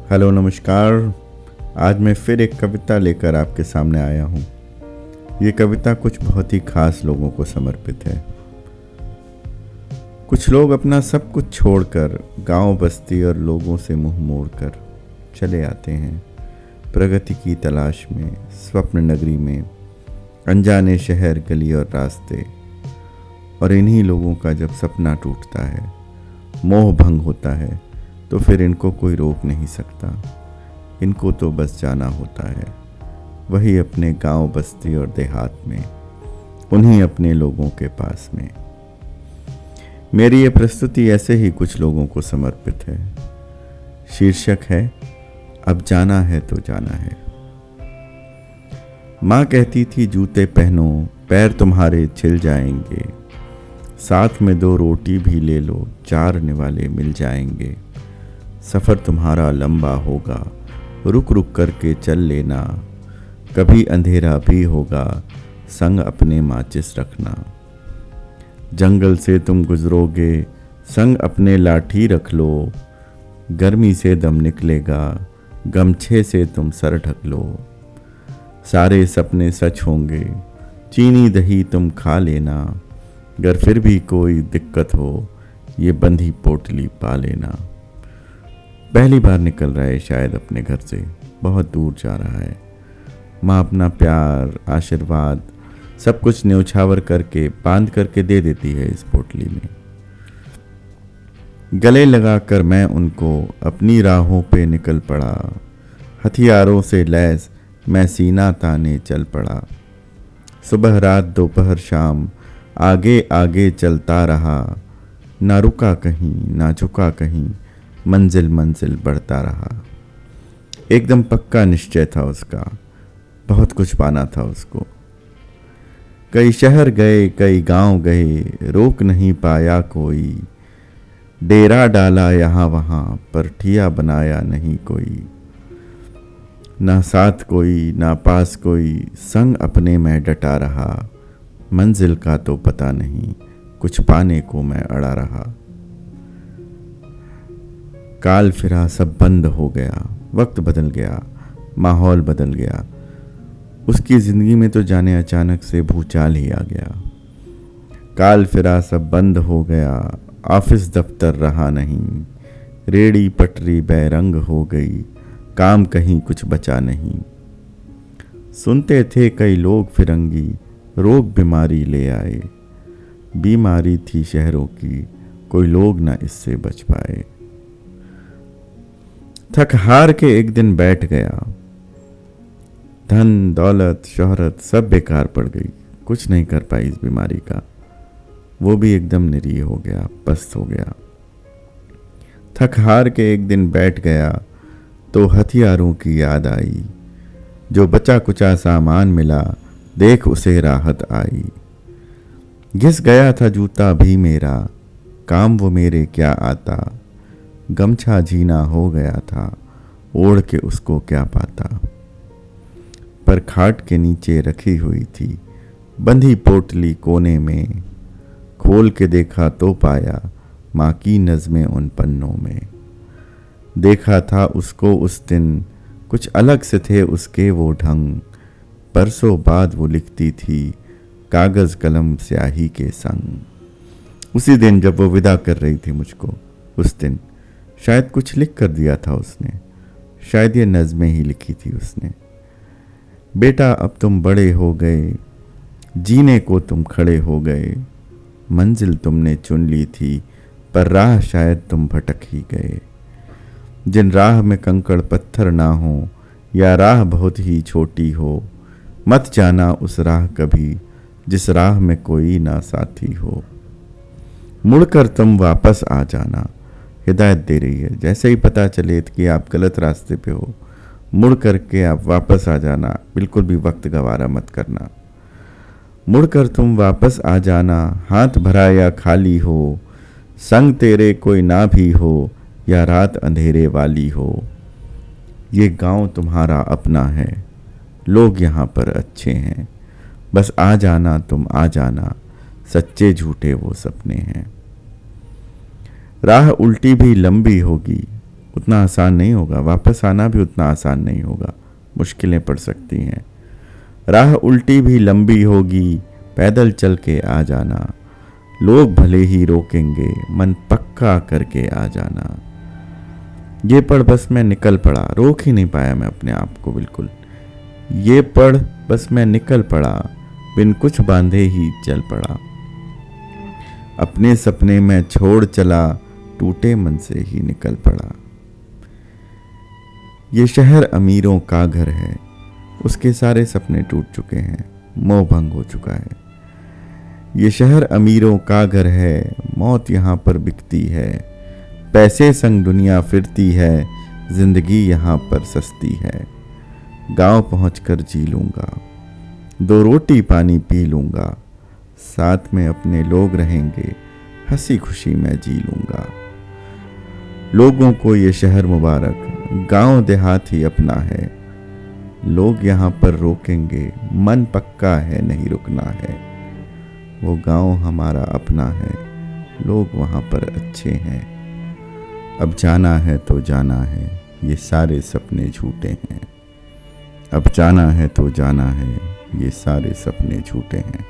Hello नमस्कार। आज मैं फिर एक कविता लेकर आपके सामने आया हूँ। ये कविता कुछ बहुत ही खास लोगों को समर्पित है। कुछ लोग अपना सब कुछ छोड़कर गांव बस्ती और लोगों से मुंह मोड़कर चले आते हैं प्रगति की तलाश में, स्वप्न नगरी में, अनजाने शहर, गली और रास्ते। और इन्हीं लोगों का जब सपना टूटता है, मोह भंग होता है, तो फिर इनको कोई रोक नहीं सकता। इनको तो बस जाना होता है, वही अपने गांव, बस्ती और देहात में, उन्हीं अपने लोगों के पास में। मेरी ये प्रस्तुति ऐसे ही कुछ लोगों को समर्पित है। शीर्षक है अब जाना है तो जाना है। माँ कहती थी जूते पहनो, पैर तुम्हारे छिल जाएंगे, साथ में 2 रोटी भी ले लो, 4 निवाले मिल जाएंगे। सफ़र तुम्हारा लंबा होगा, रुक रुक करके चल लेना, कभी अंधेरा भी होगा, संग अपने माचिस रखना। जंगल से तुम गुजरोगे, संग अपने लाठी रख लो, गर्मी से दम निकलेगा, गमछे से तुम सर ढक लो। सारे सपने सच होंगे, चीनी दही तुम खा लेना, अगर फिर भी कोई दिक्कत हो, ये बंधी पोटली पा लेना। पहली बार निकल रहा है शायद अपने घर से, बहुत दूर जा रहा है। माँ अपना प्यार, आशीर्वाद सब कुछ न्योछावर करके बांध करके दे देती है इस पोटली में। गले लगाकर मैं उनको अपनी राहों पे निकल पड़ा, हथियारों से लैस मैं सीना ताने चल पड़ा। सुबह रात दोपहर शाम आगे आगे चलता रहा, ना रुका कहीं ना झुका कहीं, मंजिल मंजिल बढ़ता रहा। एकदम पक्का निश्चय था उसका, बहुत कुछ पाना था उसको। कई शहर गए, कई गांव गए, रोक नहीं पाया कोई, डेरा डाला यहाँ वहाँ पर ठिया बनाया नहीं कोई। ना साथ कोई ना पास कोई, संग अपने में डटा रहा, मंजिल का तो पता नहीं, कुछ पाने को मैं अड़ा रहा। काल फिरा सब बंद हो गया, वक्त बदल गया, माहौल बदल गया। उसकी ज़िंदगी में तो जाने अचानक से भूचाल ही आ गया। काल फिरा सब बंद हो गया, ऑफिस दफ्तर रहा नहीं, रेड़ी पटरी बैरंग हो गई, काम कहीं कुछ बचा नहीं। सुनते थे कई लोग फिरंगी, रोग बीमारी ले आए, बीमारी थी शहरों की, कोई लोग ना इससे बच पाए। थक हार के एक दिन बैठ गया, धन दौलत शोहरत सब बेकार पड़ गई, कुछ नहीं कर पाई इस बीमारी का। वो भी एकदम निरीह हो गया, पस्त हो गया। थक हार के एक दिन बैठ गया तो हथियारों की याद आई, जो बचा कुचा सामान मिला देख उसे राहत आई। घिस गया था जूता भी मेरा, काम वो मेरे क्या आता, गमछा जीना हो गया था, ओढ़ के उसको क्या पाता। पर खाट के नीचे रखी हुई थी बंधी पोटली कोने में, खोल के देखा तो पाया माँ की नज़में उन पन्नों में। देखा था उसको उस दिन, कुछ अलग से थे उसके वो ढंग, बरसों बाद वो लिखती थी कागज़ कलम स्याही के संग। उसी दिन जब वो विदा कर रही थी मुझको, उस दिन शायद कुछ लिख कर दिया था उसने, शायद ये नज़में ही लिखी थी उसने। बेटा अब तुम बड़े हो गए, जीने को तुम खड़े हो गए, मंजिल तुमने चुन ली थी, पर राह शायद तुम भटक ही गए। जिन राह में कंकड़ पत्थर ना हो, या राह बहुत ही छोटी हो, मत जाना उस राह कभी, जिस राह में कोई ना साथी हो। मुड़कर तुम वापस आ जाना, हिदायत दे रही है। जैसे ही पता चले कि आप गलत रास्ते पे हो, मुड़ करके आप वापस आ जाना, बिल्कुल भी वक्त गवारा मत करना। मुड़कर तुम वापस आ जाना, हाथ भरा या खाली हो, संग तेरे कोई ना भी हो, या रात अंधेरे वाली हो। ये गांव तुम्हारा अपना है, लोग यहाँ पर अच्छे हैं, बस आ जाना तुम आ जाना, सच्चे झूठे वो सपने हैं। राह उल्टी भी लंबी होगी, उतना आसान नहीं होगा, वापस आना भी उतना आसान नहीं होगा, मुश्किलें पड़ सकती हैं। राह उल्टी भी लंबी होगी, पैदल चल के आ जाना, लोग भले ही रोकेंगे, मन पक्का करके आ जाना। ये पढ़ बस मैं निकल पड़ा, रोक ही नहीं पाया मैं अपने आप को बिल्कुल। ये पढ़ बस मैं निकल पड़ा, बिन कुछ बांधे ही चल पड़ा। अपने सपने मैं छोड़ चला, टूटे मन से ही निकल पड़ा। ये शहर अमीरों का घर है, उसके सारे सपने टूट चुके हैं, मोह भंग हो चुका है। ये शहर अमीरों का घर है, मौत यहाँ पर बिकती है। पैसे संग दुनिया फिरती है, जिंदगी यहाँ पर सस्ती है। गांव पहुंचकर जी लूँगा, 2 रोटी पानी पी लूँगा, साथ में अपने लोग रहेंगे, हंसी खुशी मैं जी लूँगा। लोगों को ये शहर मुबारक, गांव देहात ही अपना है। लोग यहाँ पर रोकेंगे, मन पक्का है नहीं रुकना है। वो गांव हमारा अपना है, लोग वहाँ पर अच्छे हैं। अब जाना है तो जाना है, ये सारे सपने झूठे हैं। अब जाना है तो जाना है, ये सारे सपने झूठे हैं।